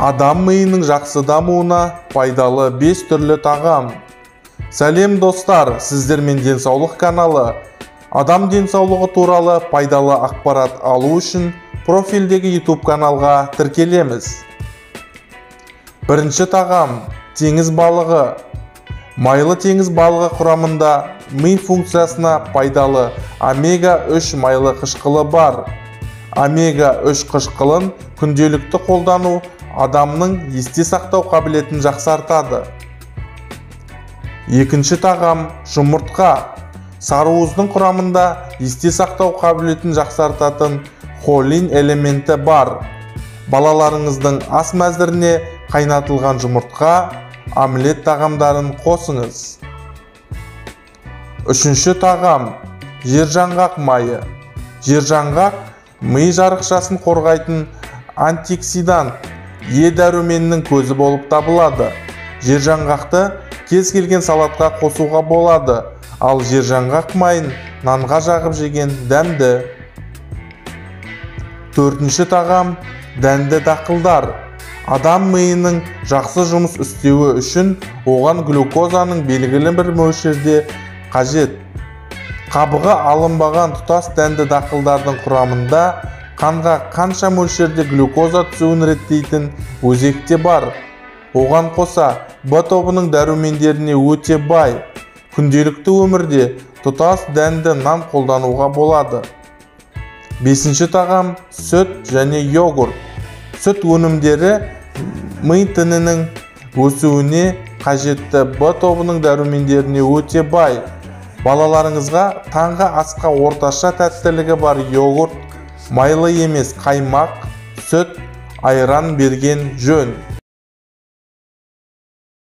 Адам миының жақсы дамуына пайдалы 5 түрлі тағам. Сәлем достар, сіздермен денсаулық каналы. Адам денсаулығы туралы пайдалы ақпарат алу үшін профилдегі YouTube каналға тіркелеміз. Бірінші тағам – теңіз балығы. Майлы теңіз балығы құрамында ми функциясына пайдалы омега-3 майлы қышқылы бар. Омега-3 қышқылын күнделікті қолдану адамның есте сақтау қабілетін жақсартады. Екінші тағам – жұмыртқа. Сарыуыздың құрамында есте сақтау қабілетін жақсартатын холин элементі бар. Балаларыңыздың ас мәзіріне қайнатылған жұмыртқа, омлет тағамдарын қосыңыз. Үшінші тағам – жержаңғақ майы. Жержаңғақ ми жарықшасын қорғайтын антиоксидант, Е дәруменінің көзі болып табылады. Жержаңғақты кез келген салатқа қосуға болады, ал жержаңғақ майын нанға жағып жеген дәмді. Төртінші тағам – дәнді дақылдар. Адам миының жақсы жұмыс істеуі үшін оған глюкозаның белгілі бір мөлшерде қажет. Қабығы алынбаған тұтас дәнді дақылдардың құрамында қанға қанша мөлшерде глюкоза түсуін реттейтін өзекте бар. Оған қоса Б тобының дәрумендеріне өте бай. Күнделікті өмірде тұтас дәнді нан қолдануға болады. Бесінші тағам – сүт және йогурт. Сүт өнімдері ми тінінің өсуіне қажетті Б тобының дәрумендеріне өте бай. Балаларыңызға таңғы асқа орташа тәттілігі бар йогурт, майлы емес қаймақ, сүт, айран берген жөн.